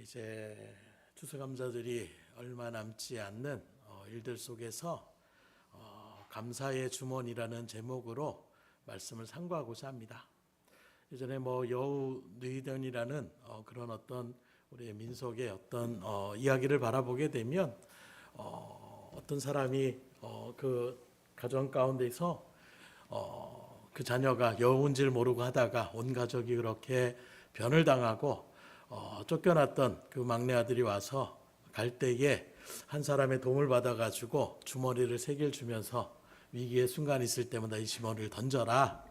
이제 추수감사들이 얼마 남지 않는 일들 속에서 감사의 주머니라는 제목으로 말씀을 상고하고자 합니다. 예전에 여우 누이던이라는 그런 어떤 우리의 민속의 어떤 이야기를 바라보게 되면 어떤 사람이 그 가정 가운데서 그 자녀가 여우인 줄 모르고 하다가 온 가족이 그렇게 변을 당하고 쫓겨났던 그 막내 아들이 와서 갈 때에 한 사람의 도움을 받아가지고 주머니를 3개를 주면서 위기의 순간이 있을 때마다 이 주머니를 던져라.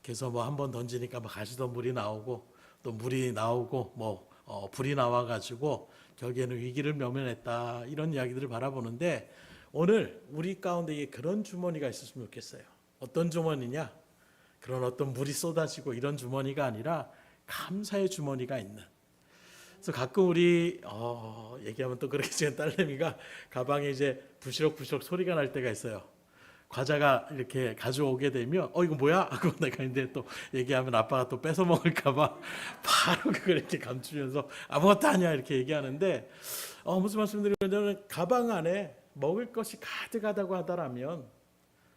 그래서 한 번 던지니까 가시던 물이 나오고 또 물이 나오고 불이 나와가지고 결국에는 위기를 면면했다. 이런 이야기들을 바라보는데 오늘 우리 가운데 그런 주머니가 있었으면 좋겠어요. 어떤 주머니냐? 그런 어떤 물이 쏟아지고 이런 주머니가 아니라 감사의 주머니가 있는. 그래서 가끔 우리 얘기하면 또 그렇게 지금 딸내미가 가방에 이제 부시럭부시럭 소리가 날 때가 있어요. 과자가 이렇게 가져오게 되면 이거 뭐야? 하고 내가 이제 또 얘기하면 아빠가 또 뺏어 먹을까봐 바로 그걸 이렇게 감추면서 아무것도 아니야 이렇게 얘기하는데 무슨 말씀드리냐면 가방 안에 먹을 것이 가득하다고 하더라면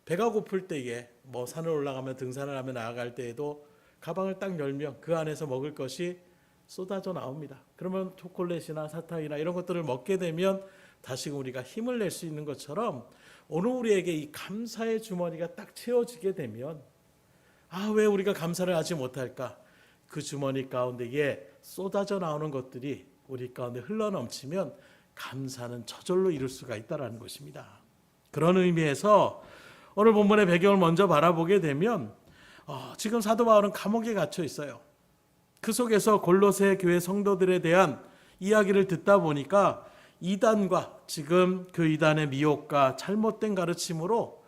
배가 고플 때에 산을 올라가면 등산을 하며 나아갈 때에도 가방을 딱 열면 그 안에서 먹을 것이 쏟아져 나옵니다. 그러면 초콜릿이나 사탕이나 이런 것들을 먹게 되면 다시금 우리가 힘을 낼 수 있는 것처럼 오늘 우리에게 이 감사의 주머니가 딱 채워지게 되면 왜 우리가 감사를 하지 못할까? 그 주머니 가운데에 쏟아져 나오는 것들이 우리 가운데 흘러넘치면 감사는 저절로 이룰 수가 있다는 것입니다. 그런 의미에서 오늘 본문의 배경을 먼저 바라보게 되면 지금 사도 바울은 감옥에 갇혀 있어요. 그 속에서 골로새 교회 성도들에 대한 이야기를 듣다 보니까 이단과 지금 그 이단의 미혹과 잘못된 가르침으로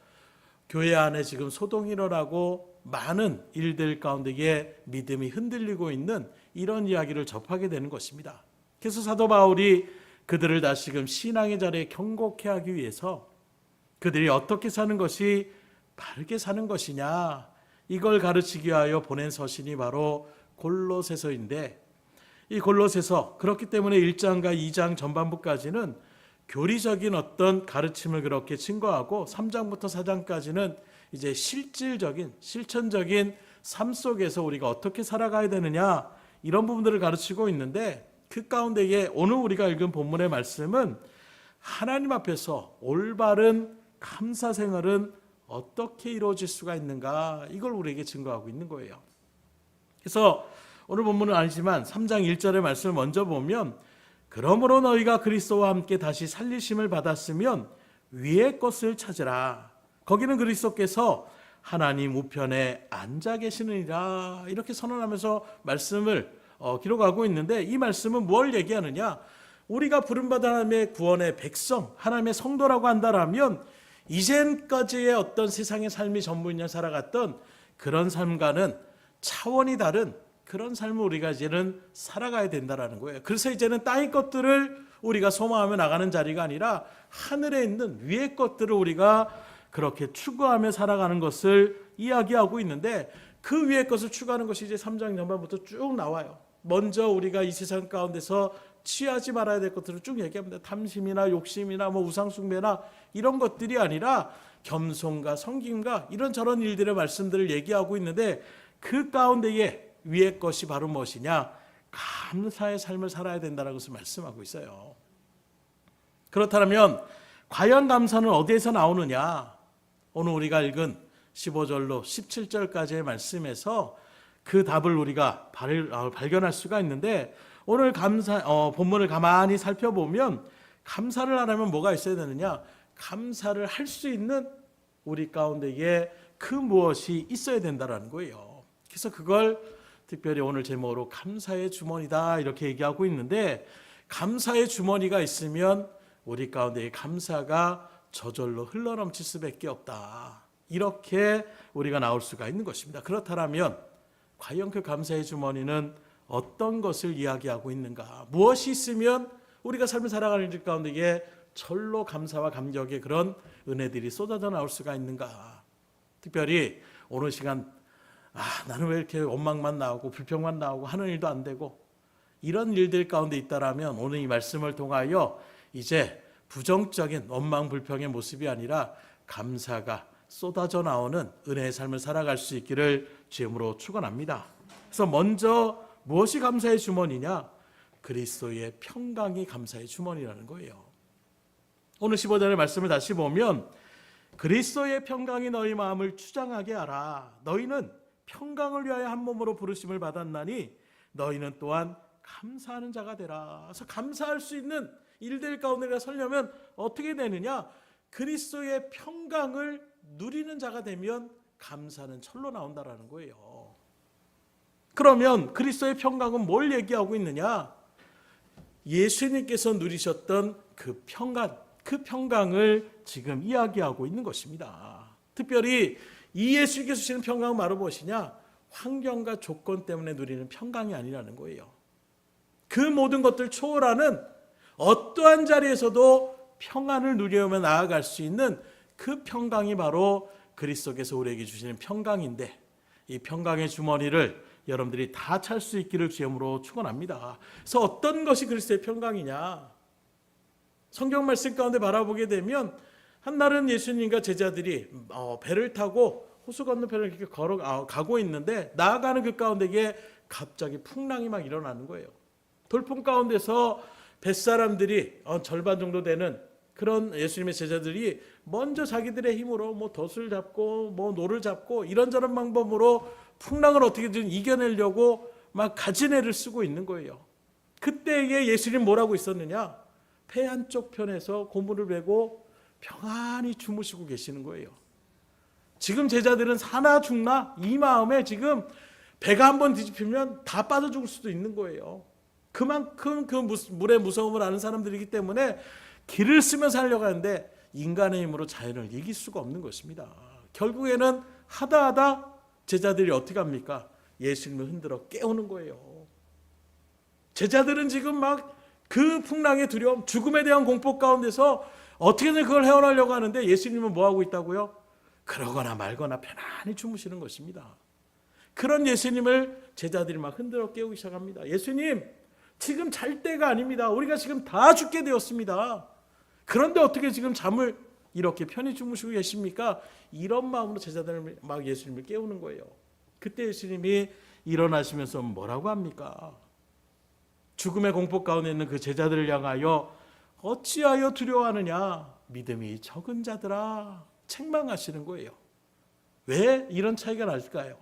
교회 안에 지금 소동이 일어나고 많은 일들 가운데에 믿음이 흔들리고 있는 이런 이야기를 접하게 되는 것입니다. 그래서 사도 바울이 그들을 다시금 신앙의 자리에 경고케 하기 위해서 그들이 어떻게 사는 것이 바르게 사는 것이냐 이걸 가르치기 위하여 보낸 서신이 바로 골로새서인데 이 골로새서 그렇기 때문에 1장과 2장 전반부까지는 교리적인 어떤 가르침을 그렇게 증거하고 3장부터 4장까지는 이제 실질적인 실천적인 삶 속에서 우리가 어떻게 살아가야 되느냐 이런 부분들을 가르치고 있는데 그 가운데에 오늘 우리가 읽은 본문의 말씀은 하나님 앞에서 올바른 감사 생활은 어떻게 이루어질 수가 있는가 이걸 우리에게 증거하고 있는 거예요. 그래서 오늘 본문은 아니지만 3장 1절의 말씀을 먼저 보면 그러므로 너희가 그리스도와 함께 다시 살리심을 받았으면 위의 것을 찾으라. 거기는 그리스도께서 하나님 우편에 앉아 계시느니라 이렇게 선언하면서 말씀을 기록하고 있는데 이 말씀은 뭘 얘기하느냐? 우리가 부름받은 하나님의 구원의 백성, 하나님의 성도라고 한다라면 이전까지의 어떤 세상의 삶이 전부인냐 살아갔던 그런 삶과는 차원이 다른 그런 삶을 우리가 이제는 살아가야 된다는 거예요. 그래서 이제는 땅의 것들을 우리가 소망하며 나가는 자리가 아니라 하늘에 있는 위의 것들을 우리가 그렇게 추구하며 살아가는 것을 이야기하고 있는데 그 위의 것을 추구하는 것이 이제 3장 전반부터 쭉 나와요. 먼저 우리가 이 세상 가운데서 취하지 말아야 될 것들을 쭉 얘기합니다. 탐심이나 욕심이나 우상숭배나 이런 것들이 아니라 겸손과 섬김과 이런저런 일들의 말씀들을 얘기하고 있는데 그 가운데에 위의 것이 바로 무엇이냐? 감사의 삶을 살아야 된다는 것을 말씀하고 있어요. 그렇다면 과연 감사는 어디에서 나오느냐? 오늘 우리가 읽은 15절로 17절까지의 말씀에서 그 답을 우리가 발견할 수가 있는데 오늘 본문을 가만히 살펴보면 감사를 하려면 뭐가 있어야 되느냐? 감사를 할 수 있는 우리 가운데에 그 무엇이 있어야 된다는 거예요. 그래서 그걸 특별히 오늘 제목으로 감사의 주머니다 이렇게 얘기하고 있는데 감사의 주머니가 있으면 우리 가운데 감사가 저절로 흘러넘칠 수밖에 없다. 이렇게 우리가 나올 수가 있는 것입니다. 그렇다면 과연 그 감사의 주머니는 어떤 것을 이야기하고 있는가? 무엇이 있으면 우리가 삶을 살아가는 일 가운데에 절로 감사와 감격의 그런 은혜들이 쏟아져 나올 수가 있는가? 특별히 오늘 시간 나는 왜 이렇게 원망만 나오고 불평만 나오고 하는 일도 안 되고 이런 일들 가운데 있다라면 오늘 이 말씀을 통하여 이제 부정적인 원망 불평의 모습이 아니라 감사가 쏟아져 나오는 은혜의 삶을 살아갈 수 있기를 주님으로 축원합니다. 그래서 먼저 무엇이 감사의 주머니냐? 그리스도의 평강이 감사의 주머니라는 거예요. 오늘 15절의 말씀을 다시 보면 그리스도의 평강이 너희 마음을 추장하게 하라. 너희는 평강을 위하여 한 몸으로 부르심을 받았나니 너희는 또한 감사하는 자가 되라. 그래서 감사할 수 있는 일들 가운데 서려면 어떻게 되느냐? 그리스도의 평강을 누리는 자가 되면 감사는 철로 나온다라는 거예요. 그러면 그리스도의 평강은 뭘 얘기하고 있느냐? 예수님께서 누리셨던 그 평강을 지금 이야기하고 있는 것입니다. 특별히 이 예수님께서 주시는 평강은 바로 무엇이냐? 환경과 조건 때문에 누리는 평강이 아니라는 거예요. 그 모든 것들 초월하는 어떠한 자리에서도 평안을 누리며 나아갈 수 있는 그 평강이 바로 그리스도께서 우리에게 주시는 평강인데, 이 평강의 주머니를 여러분들이 다 찰 수 있기를 주님으로 축원합니다. 그래서 어떤 것이 그리스도의 평강이냐? 성경 말씀 가운데 바라보게 되면 한날은 예수님과 제자들이 배를 타고 호수 건너편을 이렇게 걸어가고 있는데 나아가는 그 가운데에 갑자기 풍랑이 막 일어나는 거예요. 돌풍 가운데서 뱃사람들이 절반 정도 되는 그런 예수님의 제자들이 먼저 자기들의 힘으로 덫을 잡고 노를 잡고 이런저런 방법으로 풍랑을 어떻게든 이겨내려고 막 가지내를 쓰고 있는 거예요. 그때에 예수님 뭐라고 있었느냐? 배 한쪽 편에서 고무를 베고 평안히 주무시고 계시는 거예요. 지금 제자들은 사나 죽나 이 마음에 지금 배가 한번 뒤집히면 다 빠져 죽을 수도 있는 거예요. 그만큼 그 물의 무서움을 아는 사람들이기 때문에 길을 쓰며 살려고 하는데 인간의 힘으로 자연을 이길 수가 없는 것입니다. 결국에는 하다 제자들이 어떻게 합니까? 예수님을 흔들어 깨우는 거예요. 제자들은 지금 막 그 풍랑의 두려움, 죽음에 대한 공포 가운데서 어떻게든 그걸 헤어나려고 하는데 예수님은 뭐하고 있다고요? 그러거나 말거나 편안히 주무시는 것입니다. 그런 예수님을 제자들이 막 흔들어 깨우기 시작합니다. 예수님, 지금 잘 때가 아닙니다. 우리가 지금 다 죽게 되었습니다. 그런데 어떻게 지금 잠을 이렇게 편히 주무시고 계십니까? 이런 마음으로 제자들을 막 예수님을 깨우는 거예요. 그때 예수님이 일어나시면서 뭐라고 합니까? 죽음의 공포 가운데 있는 그 제자들을 향하여 어찌하여 두려워하느냐? 믿음이 적은 자들아, 책망하시는 거예요. 왜 이런 차이가 날까요?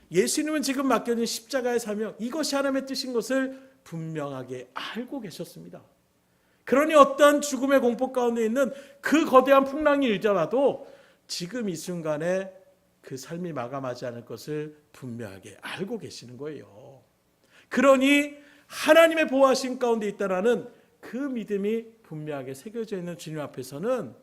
예수님은 지금 맡겨진 십자가의 사명, 이것이 하나님의 뜻인 것을 분명하게 알고 계셨습니다. 그러니 어떤 죽음의 공포 가운데 있는 그 거대한 풍랑이 일더라도 지금 이 순간에 그 삶이 마감하지 않을 것을 분명하게 알고 계시는 거예요. 그러니 하나님의 보호하심 가운데 있다라는 그 믿음이 분명하게 새겨져 있는 주님 앞에서는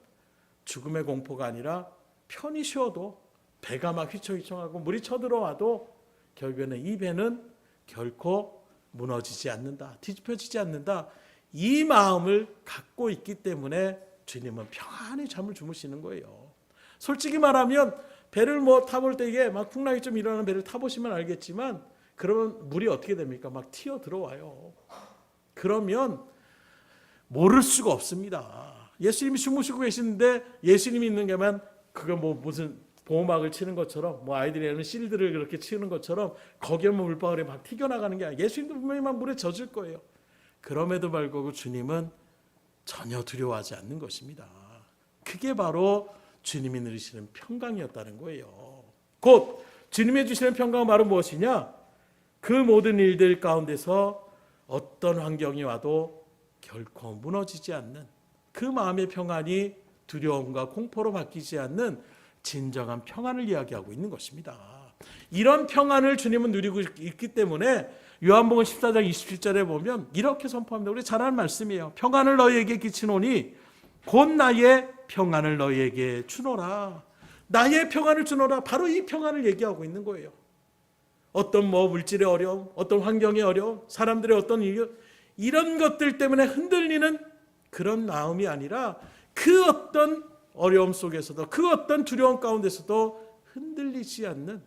죽음의 공포가 아니라 편히 쉬어도 배가 막 휘청휘청하고 물이 쳐들어와도 결국에는 이 배는 결코 무너지지 않는다, 뒤집혀지지 않는다, 이 마음을 갖고 있기 때문에 주님은 평안히 잠을 주무시는 거예요. 솔직히 말하면 배를 타볼 때 이게 막 풍랑이 좀 일어나는 배를 타보시면 알겠지만 그러면 물이 어떻게 됩니까? 막 튀어 들어와요. 그러면 모를 수가 없습니다. 예수님이 주무시고 계시는데 예수님이 있는 게만 그거 무슨 보호막을 치는 것처럼 아이들이 하는 실드를 그렇게 치는 것처럼 거기에 물방울이 막 튀겨나가는 게 아니라 예수님도 분명히 막 물에 젖을 거예요. 그럼에도 불구하고 주님은 전혀 두려워하지 않는 것입니다. 그게 바로 주님이 누리시는 평강이었다는 거예요. 곧 주님이 주시는 평강은 바로 무엇이냐? 그 모든 일들 가운데서 어떤 환경이 와도 결코 무너지지 않는 그 마음의 평안이 두려움과 공포로 바뀌지 않는 진정한 평안을 이야기하고 있는 것입니다. 이런 평안을 주님은 누리고 있기 때문에 요한복음 14장 27절에 보면 이렇게 선포합니다. 우리 잘 아는 말씀이에요. 평안을 너희에게 끼치노니 곧 나의 평안을 너희에게 주노라. 나의 평안을 주노라. 바로 이 평안을 얘기하고 있는 거예요. 어떤 물질의 어려움, 어떤 환경의 어려움, 사람들의 어떤 이런 것들 때문에 흔들리는 그런 마음이 아니라 그 어떤 어려움 속에서도 그 어떤 두려움 가운데서도 흔들리지 않는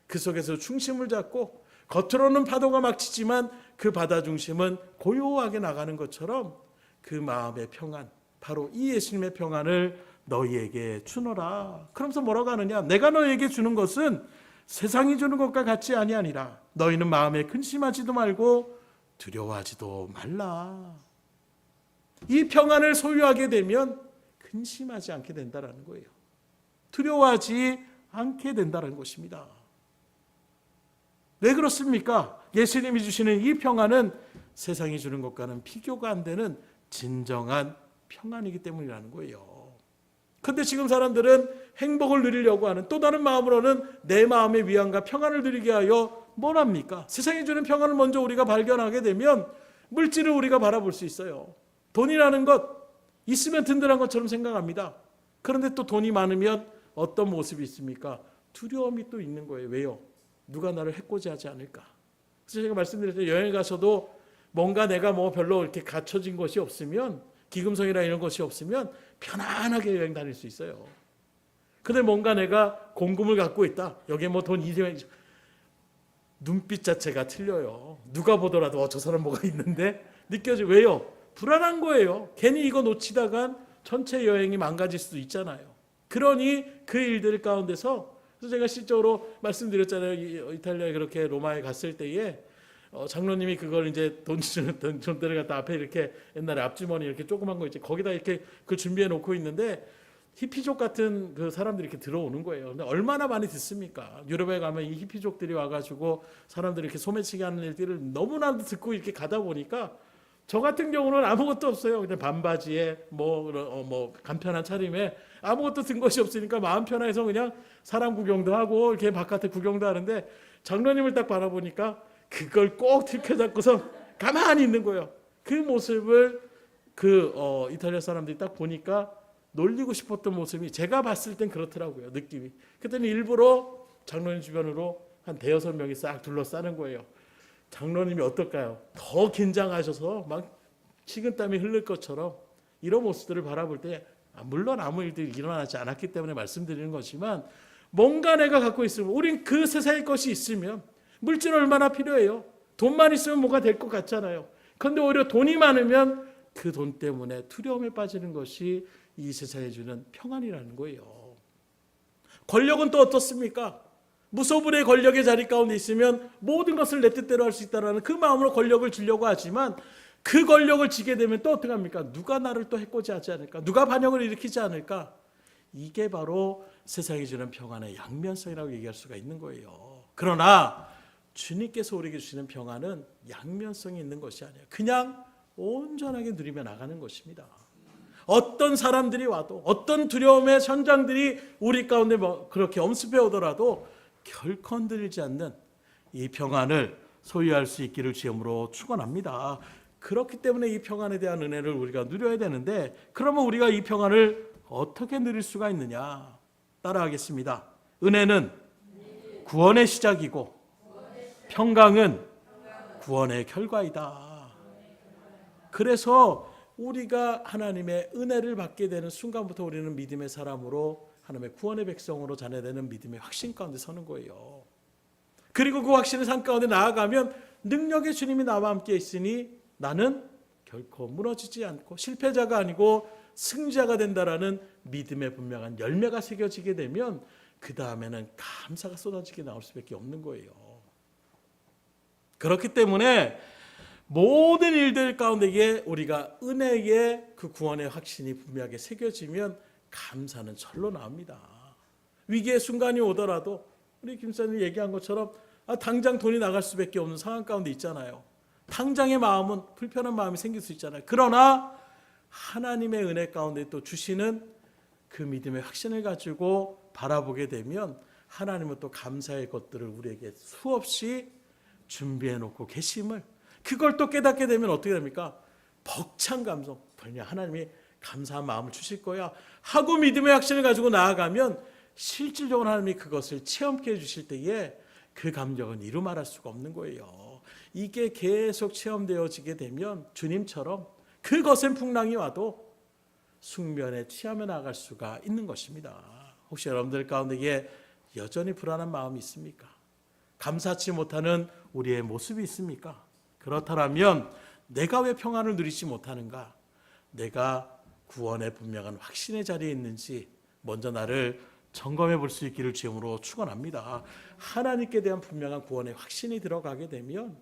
그 속에서 중심을 잡고 겉으로는 파도가 막 치지만 그 바다 중심은 고요하게 나가는 것처럼 그 마음의 평안, 바로 이 예수님의 평안을 너희에게 주노라. 그러면서 뭐라고 하느냐? 내가 너희에게 주는 것은 세상이 주는 것과 같이 아니하니라. 너희는 마음에 근심하지도 말고 두려워하지도 말라. 이 평안을 소유하게 되면 근심하지 않게 된다는 거예요. 두려워하지 않게 된다는 것입니다. 왜 그렇습니까? 예수님이 주시는 이 평안은 세상이 주는 것과는 비교가 안 되는 진정한 평안이기 때문이라는 거예요. 그런데 지금 사람들은 행복을 누리려고 하는 또 다른 마음으로는 내 마음의 위안과 평안을 누리게 하여 뭘 합니까? 세상이 주는 평안을 먼저 우리가 발견하게 되면 물질을 우리가 바라볼 수 있어요. 돈이라는 것 있으면 든든한 것처럼 생각합니다. 그런데 또 돈이 많으면 어떤 모습이 있습니까? 두려움이 또 있는 거예요. 왜요? 누가 나를 해코지하지 않을까? 그래서 제가 말씀드렸죠. 여행 가서도 뭔가 내가 별로 이렇게 갖춰진 것이 없으면, 기금성이나 이런 것이 없으면 편안하게 여행 다닐 수 있어요. 근데 뭔가 내가 공금을 갖고 있다. 여기에 돈 200, 눈빛 자체가 틀려요. 누가 보더라도 저 사람 뭐가 있는데 느껴져. 왜요? 불안한 거예요. 괜히 이거 놓치다간 전체 여행이 망가질 수도 있잖아요. 그러니 그 일들 가운데서, 그래서 제가 실적으로 말씀드렸잖아요. 이탈리아에 그렇게 로마에 갔을 때에 장로님이 그걸 이제 돈 주는 돈들을 갖다 앞에 이렇게 옛날에 앞주머니 이렇게 조그만 거 있지, 거기다 이렇게 그 준비해 놓고 있는데 히피족 같은 그 사람들이 이렇게 들어오는 거예요. 근데 얼마나 많이 듣습니까? 유럽에 가면 이 히피족들이 와가지고 사람들이 이렇게 소매치기 하는 일들을 너무나도 듣고 이렇게 가다 보니까 저 같은 경우는 아무것도 없어요. 그냥 반바지에 간편한 차림에 아무것도 든 것이 없으니까 마음 편해서 그냥 사람 구경도 하고 이렇게 바깥에 구경도 하는데, 장로님을 딱 바라보니까 그걸 꼭 들켜잡고서 가만히 있는 거예요. 그 모습을 이탈리아 사람들이 딱 보니까 놀리고 싶었던 모습이 제가 봤을 땐 그렇더라고요. 느낌이. 그랬더니 일부러 장로님 주변으로 한 5-6명이 싹 둘러싸는 거예요. 장로님이 어떨까요? 더 긴장하셔서 막 식은땀이 흐를 것처럼 이런 모습들을 바라볼 때, 물론 아무 일들이 일어나지 않았기 때문에 말씀드리는 거지만, 뭔가 내가 갖고 있으면, 우린 그 세상의 것이 있으면, 물질 얼마나 필요해요? 돈만 있으면 뭐가 될 것 같잖아요. 그런데 오히려 돈이 많으면 그 돈 때문에 두려움에 빠지는 것이 이 세상에 주는 평안이라는 거예요. 권력은 또 어떻습니까? 무소불위의 권력의 자리 가운데 있으면 모든 것을 내 뜻대로 할 수 있다는 그 마음으로 권력을 주려고 하지만, 그 권력을 지게 되면 또 어떻게 합니까? 누가 나를 또 해코지하지 않을까? 누가 반역을 일으키지 않을까? 이게 바로 세상이 주는 평안의 양면성이라고 얘기할 수가 있는 거예요. 그러나 주님께서 우리에게 주시는 평안은 양면성이 있는 것이 아니에요. 그냥 온전하게 누리며 나가는 것입니다. 어떤 사람들이 와도, 어떤 두려움의 현장들이 우리 가운데 그렇게 엄습해 오더라도 결코 흔들리지 않는 이 평안을 소유할 수 있기를 주님으로 축원합니다. 그렇기 때문에 이 평안에 대한 은혜를 우리가 누려야 되는데, 그러면 우리가 이 평안을 어떻게 누릴 수가 있느냐? 따라하겠습니다. 은혜는 구원의 시작이고 평강은 구원의 결과이다. 그래서 우리가 하나님의 은혜를 받게 되는 순간부터 우리는 믿음의 사람으로, 하나님의 구원의 백성으로 자녀되는 믿음의 확신 가운데 서는 거예요. 그리고 그 확신의 산 가운데 나아가면 능력의 주님이 나와 함께 있으니 나는 결코 무너지지 않고 실패자가 아니고 승자가 된다라는 믿음의 분명한 열매가 새겨지게 되면, 그 다음에는 감사가 쏟아지게 나올 수밖에 없는 거예요. 그렇기 때문에 모든 일들 가운데에 우리가 은혜의 그 구원의 확신이 분명하게 새겨지면 감사는 절로 나옵니다. 위기의 순간이 오더라도 우리 김사님 얘기한 것처럼 당장 돈이 나갈 수밖에 없는 상황 가운데 있잖아요. 당장의 마음은 불편한 마음이 생길 수 있잖아요. 그러나 하나님의 은혜 가운데 또 주시는 그 믿음의 확신을 가지고 바라보게 되면, 하나님은 또 감사의 것들을 우리에게 수없이 준비해 놓고 계심을, 그걸 또 깨닫게 되면 어떻게 됩니까? 벅찬 감성, 그냥 하나님이 감사한 마음을 주실 거야 하고 믿음의 확신을 가지고 나아가면, 실질적으로 하나님이 그것을 체험케 해주실 때에 그 감격은 이루 말할 수가 없는 거예요. 이게 계속 체험되어지게 되면 주님처럼 그 거센 풍랑이 와도 숙면에 취하며 나갈 수가 있는 것입니다. 혹시 여러분들 가운데 여전히 불안한 마음이 있습니까? 감사치 못하는 우리의 모습이 있습니까? 그렇다면 내가 왜 평안을 누리지 못하는가? 내가 구원의 분명한 확신의 자리에 있는지 먼저 나를 점검해 볼 수 있기를 주님으로 축원합니다. 하나님께 대한 분명한 구원의 확신이 들어가게 되면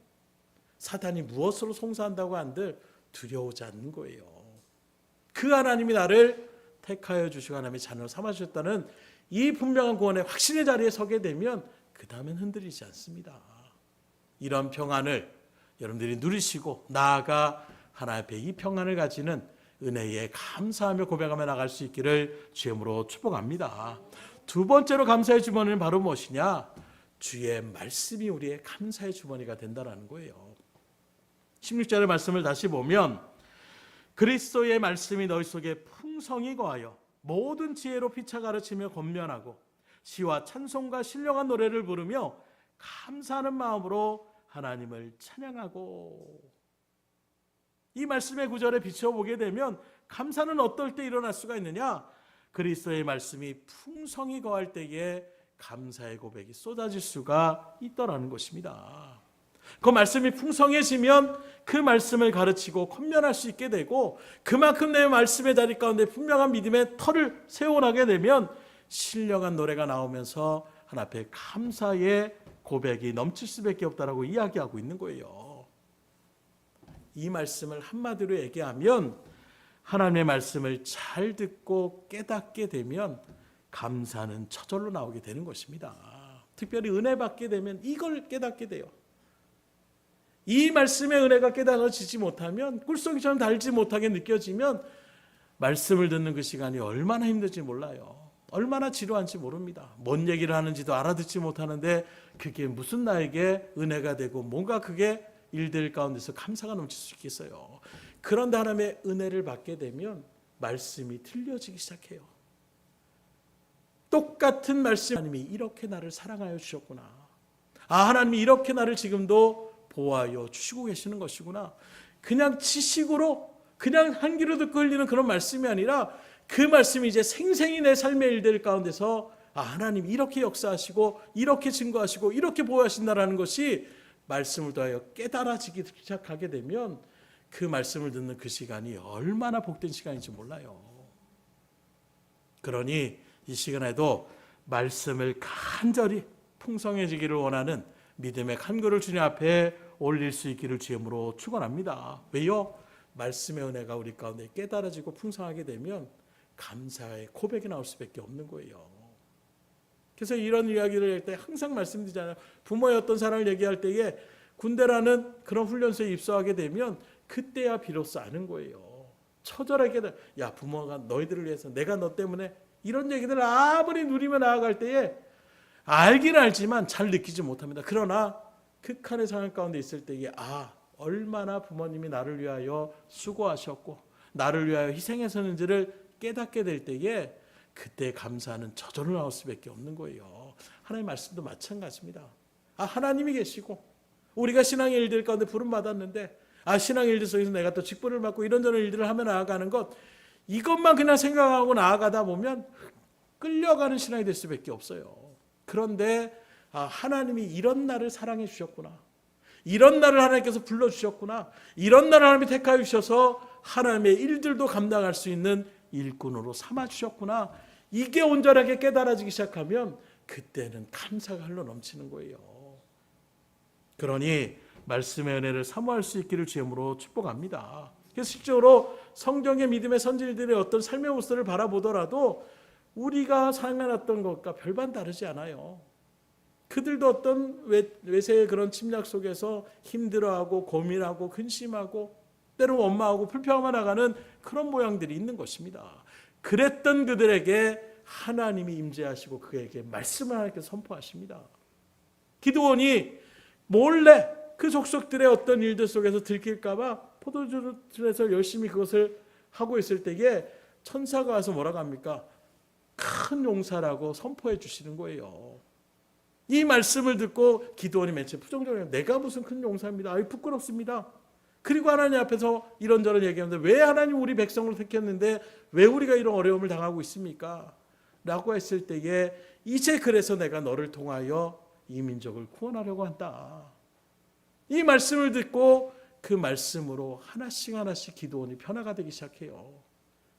사단이 무엇으로 송사한다고 한들 두려우지 않는 거예요. 그 하나님이 나를 택하여 주시고 하나님의 자녀로 삼아주셨다는 이 분명한 구원의 확신의 자리에 서게 되면 그 다음엔 흔들리지 않습니다. 이런 평안을 여러분들이 누리시고 나아가 하나님 앞에 이 평안을 가지는 은혜에 감사하며 고백하며 나갈 수 있기를 주님으로 축복합니다. 두 번째로 감사의 주머니는 바로 무엇이냐? 주의 말씀이 우리의 감사의 주머니가 된다는 거예요. 16절의 말씀을 다시 보면 그리스도의 말씀이 너희 속에 풍성히 거하여 모든 지혜로 피차 가르치며 권면하고 시와 찬송과 신령한 노래를 부르며 감사하는 마음으로 하나님을 찬양하고. 이 말씀의 구절에 비춰보게 되면 감사는 어떨 때 일어날 수가 있느냐? 그리스도의 말씀이 풍성히 거할 때에 감사의 고백이 쏟아질 수가 있더라는 것입니다. 그 말씀이 풍성해지면 그 말씀을 가르치고 권면할 수 있게 되고 그만큼 내 말씀의 자리 가운데 분명한 믿음의 터를 세워나게 되면 신령한 노래가 나오면서 하나님 앞에 감사의 고백이 넘칠 수밖에 없다라고 이야기하고 있는 거예요. 이 말씀을 한마디로 얘기하면 하나님의 말씀을 잘 듣고 깨닫게 되면 감사는 저절로 나오게 되는 것입니다. 특별히 은혜 받게 되면 이걸 깨닫게 돼요. 이 말씀의 은혜가 깨달아지지 못하면 꿀송이처럼 달지 못하게 느껴지면 말씀을 듣는 그 시간이 얼마나 힘들지 몰라요. 얼마나 지루한지 모릅니다. 뭔 얘기를 하는지도 알아듣지 못하는데 그게 무슨 나에게 은혜가 되고 뭔가 그게 일들 가운데서 감사가 넘칠 수 있겠어요. 그런데 하나님의 은혜를 받게 되면 말씀이 틀려지기 시작해요. 똑같은 말씀, 하나님이 이렇게 나를 사랑하여 주셨구나. 하나님이 이렇게 나를 지금도 보호하여 주시고 계시는 것이구나. 그냥 지식으로 그냥 한 귀로 듣고 흘리는 그런 말씀이 아니라 그 말씀이 이제 생생히 내 삶의 일들 가운데서 하나님 이렇게 역사하시고 이렇게 증거하시고 이렇게 보호하신다라는 것이 말씀을 통하여 깨달아지기 시작하게 되면 그 말씀을 듣는 그 시간이 얼마나 복된 시간인지 몰라요. 그러니 이 시간에도 말씀을 간절히 풍성해지기를 원하는 믿음의 간구를 주님 앞에 올릴 수 있기를 주님으로 축원합니다. 왜요? 말씀의 은혜가 우리 가운데 깨달아지고 풍성하게 되면 감사의 고백이 나올 수밖에 없는 거예요. 그래서 이런 이야기를 할 때 항상 말씀드리잖아요. 부모의 어떤 사랑을 얘기할 때에 군대라는 그런 훈련소에 입소하게 되면 그때야 비로소 아는 거예요. 처절하게 야 부모가 너희들을 위해서 내가 너 때문에 이런 얘기들을 아무리 누리며 나아갈 때에 알긴 알지만 잘 느끼지 못합니다. 그러나 극한의 상황 가운데 있을 때에 얼마나 부모님이 나를 위하여 수고하셨고 나를 위하여 희생했었는지를 깨닫게 될 때에 그때 감사는 저절로 나올 수밖에 없는 거예요. 하나님의 말씀도 마찬가지입니다. 하나님이 계시고 우리가 신앙의 일들 가운데 부름받았는데 신앙의 일들 속에서 내가 또 직분을 받고 이런저런 일들을 하며 나아가는 것 이것만 그냥 생각하고 나아가다 보면 끌려가는 신앙이 될 수밖에 없어요. 그런데 하나님이 이런 나를 사랑해 주셨구나. 이런 나를 하나님께서 불러주셨구나. 이런 나를 하나님이 택하여 주셔서 하나님의 일들도 감당할 수 있는 일꾼으로 삼아주셨구나. 이게 온전하게 깨달아지기 시작하면 그때는 감사가 흘러 넘치는 거예요. 그러니 말씀의 은혜를 사모할 수 있기를 주님으로 축복합니다. 그래서 실제로 성경의 믿음의 선지자들의 어떤 삶의 모습을 바라보더라도 우리가 살아났던 것과 별반 다르지 않아요. 그들도 어떤 외세의 그런 침략 속에서 힘들어하고 고민하고 근심하고 때로 원망하고 불평하며 나가는 그런 모양들이 있는 것입니다. 그랬던 그들에게 하나님이 임재하시고 그에게 말씀을 하나님께서 선포하십니다. 기드온이 몰래 그 족속들의 어떤 일들 속에서 들킬까 봐 포도주에서 열심히 그것을 하고 있을 때에 천사가 와서 뭐라고 합니까? 큰 용사라고 선포해 주시는 거예요. 이 말씀을 듣고 기드온이 맨 처음 부정적으로 내가 무슨 큰 용사입니다. 부끄럽습니다. 그리고 하나님 앞에서 이런저런 얘기하는데 왜 하나님 우리 백성을 택했는데 왜 우리가 이런 어려움을 당하고 있습니까? 라고 했을 때에 이제 그래서 내가 너를 통하여 이 민족을 구원하려고 한다. 이 말씀을 듣고 그 말씀으로 하나씩 하나씩 기도원이 변화가 되기 시작해요.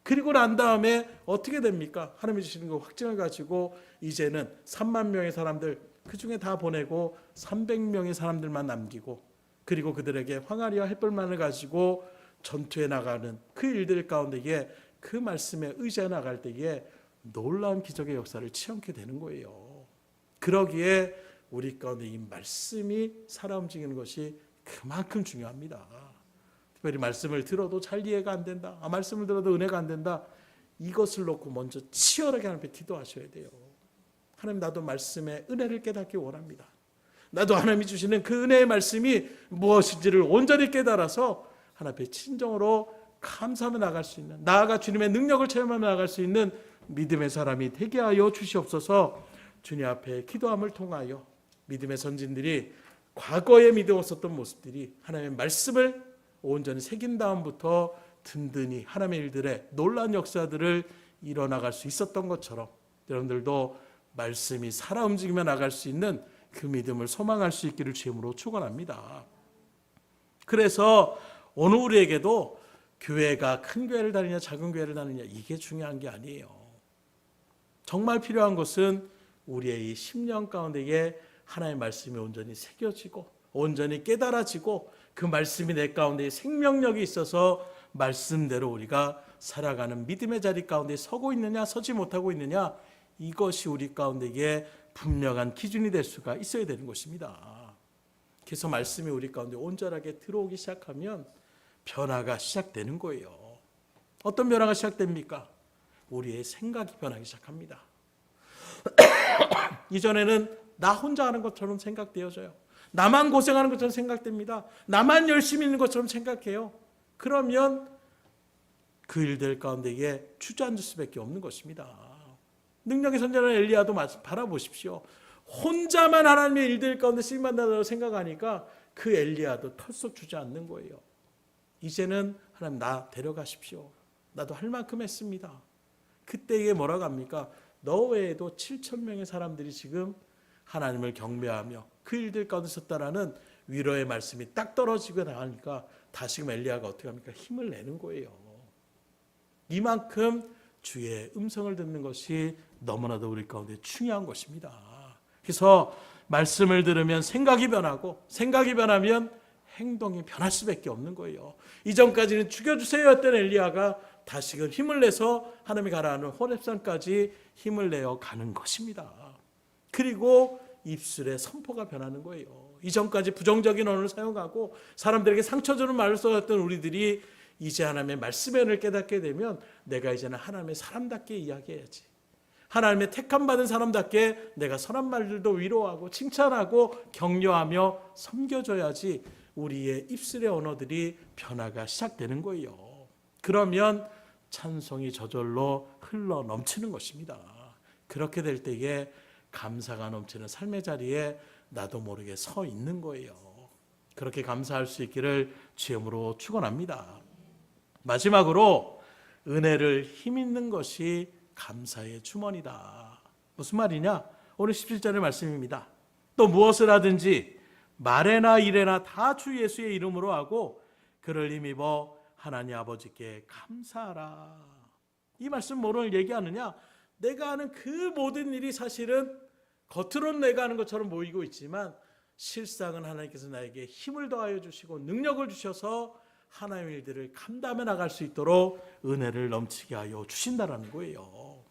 그리고 난 다음에 어떻게 됩니까? 하나님이 주시는 그 확증을 가지고 이제는 3만 명의 사람들 그 중에 다 보내고 300명의 사람들만 남기고, 그리고 그들에게 황아리와 햇불만을 가지고 전투에 나가는 그 일들 가운데에 그 말씀에 의지해 나갈 때에 놀라운 기적의 역사를 체험하게 되는 거예요. 그러기에 우리 가운데 이 말씀이 살아 움직이는 것이 그만큼 중요합니다. 특별히 말씀을 들어도 잘 이해가 안 된다, 말씀을 들어도 은혜가 안 된다, 이것을 놓고 먼저 치열하게 하나님 앞에 기도하셔야 돼요. 하나님, 나도 말씀의 은혜를 깨닫기 원합니다. 나도 하나님이 주시는 그 은혜의 말씀이 무엇인지를 온전히 깨달아서 하나님 앞에 친정으로 감사하며 나갈 수 있는, 나아가 주님의 능력을 체험하며 나갈 수 있는 믿음의 사람이 되게 하여 주시옵소서. 주님 앞에 기도함을 통하여 믿음의 선진들이 과거에 믿어왔었던 모습들이 하나님의 말씀을 온전히 새긴 다음부터 든든히 하나님의 일들의 놀라운 역사들을 이뤄나갈 수 있었던 것처럼 여러분들도 말씀이 살아 움직이며 나갈 수 있는 그 믿음을 소망할 수 있기를 주님으로 축원합니다. 그래서 오늘 우리에게도 교회가 큰 교회를 다니냐 작은 교회를 다니냐 이게 중요한 게 아니에요. 정말 필요한 것은 우리의 이 심령 가운데에 하나님의 말씀이 온전히 새겨지고 온전히 깨달아지고 그 말씀이 내 가운데 생명력이 있어서 말씀대로 우리가 살아가는 믿음의 자리 가운데 서고 있느냐 서지 못하고 있느냐, 이것이 우리 가운데에 분명한 기준이 될 수가 있어야 되는 것입니다. 그래서 말씀이 우리 가운데 온전하게 들어오기 시작하면 변화가 시작되는 거예요. 어떤 변화가 시작됩니까? 우리의 생각이 변하기 시작합니다. 이전에는 나 혼자 하는 것처럼 생각되어져요. 나만 고생하는 것처럼 생각됩니다. 나만 열심히 있는 것처럼 생각해요. 그러면 그 일들 가운데에 주저앉을 수밖에 없는 것입니다. 능력의 선지자는 엘리야도 바라보십시오. 혼자만 하나님의 일들 가운데 쓰임받는다고 생각하니까 그 엘리야도 털썩 주저앉는 거예요. 이제는 하나님 나 데려가십시오. 나도 할 만큼 했습니다. 그때에 뭐라고 합니까? 너 외에도 7,000명의 사람들이 지금 하나님을 경배하며 그 일들 가운데 섰다라는 위로의 말씀이 딱 떨어지고 나가니까 다시금 엘리야가 어떻게 합니까? 힘을 내는 거예요. 이만큼 주의 음성을 듣는 것이 너무나도 우리 가운데 중요한 것입니다. 그래서 말씀을 들으면 생각이 변하고 생각이 변하면 행동이 변할 수밖에 없는 거예요. 이전까지는 죽여주세요 했던 엘리야가 다시금 힘을 내서 하나님이 가라는 호렙산까지 힘을 내어 가는 것입니다. 그리고 입술의 선포가 변하는 거예요. 이전까지 부정적인 언어를 사용하고 사람들에게 상처 주는 말을 써왔던 우리들이 이제 하나님의 말씀의 은혜를 깨닫게 되면 내가 이제는 하나님의 사람답게 이야기해야지, 하나님의 택함받은 사람답게 내가 선한 말들도 위로하고 칭찬하고 격려하며 섬겨줘야지, 우리의 입술의 언어들이 변화가 시작되는 거예요. 그러면 찬송이 저절로 흘러 넘치는 것입니다. 그렇게 될 때에 감사가 넘치는 삶의 자리에 나도 모르게 서 있는 거예요. 그렇게 감사할 수 있기를 주님으로 축원합니다. 마지막으로 은혜를 힘있는 것이 감사의 주머니다. 무슨 말이냐? 오늘 17절의 말씀입니다. 또 무엇을 하든지 말에나 일에나 다 주 예수의 이름으로 하고 그를 힘입어 하나님 아버지께 감사하라. 이 말씀 뭐를 얘기하느냐? 내가 하는 그 모든 일이 사실은 겉으로는 내가 하는 것처럼 보이고 있지만 실상은 하나님께서 나에게 힘을 더하여 주시고 능력을 주셔서 하나님의 일들을 감당해 나갈 수 있도록 은혜를 넘치게 하여 주신다라는 거예요.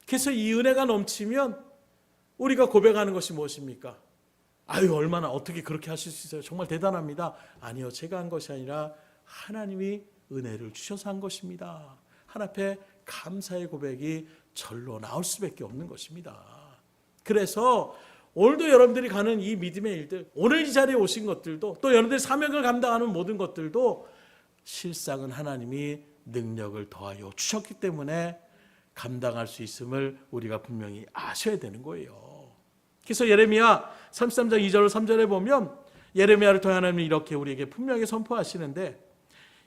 그래서 이 은혜가 넘치면 우리가 고백하는 것이 무엇입니까? 아유, 얼마나 어떻게 그렇게 하실 수 있어요? 정말 대단합니다. 아니요, 제가 한 것이 아니라 하나님이 은혜를 주셔서 한 것입니다. 하나님 앞에 감사의 고백이 절로 나올 수밖에 없는 것입니다. 그래서 오늘도 여러분들이 가는 이 믿음의 일들, 오늘 이 자리에 오신 것들도, 또 여러분들이 사명을 감당하는 모든 것들도 실상은 하나님이 능력을 더하여 주셨기 때문에 감당할 수 있음을 우리가 분명히 아셔야 되는 거예요. 그래서 예레미야 33장 2절 3절에 보면 예레미야를 통해 하나님이 이렇게 우리에게 분명히 선포하시는데,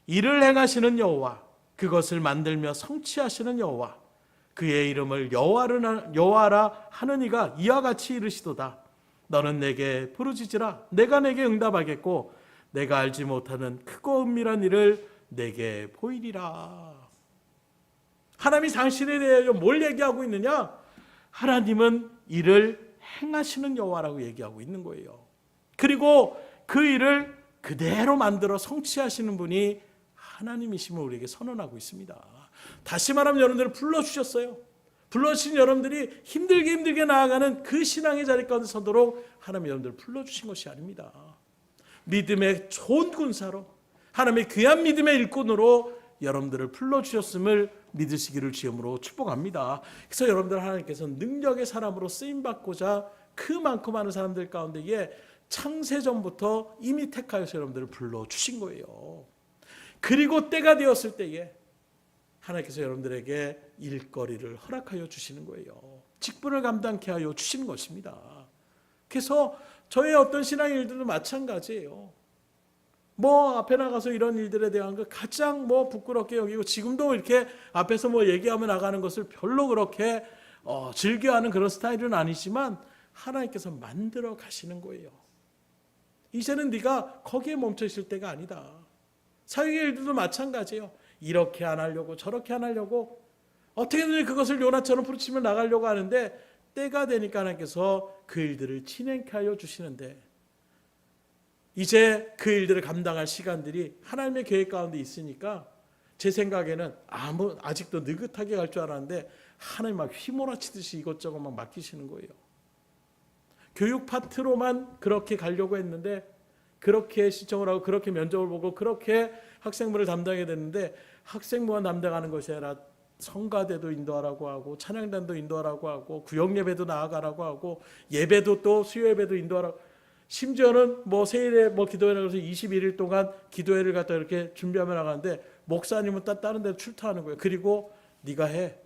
이를 행하시는 여호와, 그것을 만들며 성취하시는 여호와, 그의 이름을 여호와라 하는 이가 이와 같이 이르시도다. 너는 내게 부르짖으라. 내가 내게 응답하겠고 내가 알지 못하는 크고 은밀한 일을 내게 보이리라. 하나님이 당신에 대하여 뭘 얘기하고 있느냐? 하나님은 이를 행하시는 여호와라고 얘기하고 있는 거예요. 그리고 그 일을 그대로 만들어 성취하시는 분이 하나님이심을 우리에게 선언하고 있습니다. 다시 말하면 여러분들을 불러주셨어요. 불러주신 여러분들이 힘들게 나아가는 그 신앙의 자리 가운데 서도록 하나님이 여러분들을 불러주신 것이 아닙니다. 믿음의 좋은 군사로, 하나님의 귀한 믿음의 일꾼으로 여러분들을 불러주셨음을 믿으시기를 주님으로 축복합니다. 그래서 여러분들 하나님께서 능력의 사람으로 쓰임받고자 그 많고 많은 사람들 가운데에 창세전부터 이미 택하여서 여러분들을 불러주신 거예요. 그리고 때가 되었을 때에 하나님께서 여러분들에게 일거리를 허락하여 주시는 거예요. 직분을 감당케 하여 주시는 것입니다. 그래서 저의 어떤 신앙의 일들도 마찬가지예요. 앞에 나가서 이런 일들에 대한 거 가장 부끄럽게 여기고 지금도 이렇게 앞에서 얘기하며 나가는 것을 별로 그렇게 즐겨하는 그런 스타일은 아니지만 하나님께서 만들어 가시는 거예요. 이제는 네가 거기에 멈춰 있을 때가 아니다. 사역의 일들도 마찬가지예요. 이렇게 안 하려고 저렇게 안 하려고 어떻게든 그것을 요나처럼 부르치며 나가려고 하는데 때가 되니까 하나님께서 그 일들을 진행케 하여 주시는데 이제 그 일들을 감당할 시간들이 하나님의 계획 가운데 있으니까 제 생각에는 아직도 느긋하게 갈 줄 알았는데 하나님 막 휘몰아치듯이 이것저것 막 맡기시는 거예요. 교육 파트로만 그렇게 가려고 했는데 그렇게 신청을 하고 그렇게 면접을 보고 그렇게 학생부를 담당해야 되는데 학생부만 담당하는 것이 아니라 성가대도 인도하라고 하고 찬양단도 인도하라고 하고 구역예배도 나아가라고 하고 예배도 또 수요예배도 인도하라고 심지어는 세일에 기도회를 해서 21일 동안 기도회를 갖다 이렇게 준비하며 나가는데 목사님은 다른 데로 출타하는 거예요. 그리고 네가 해.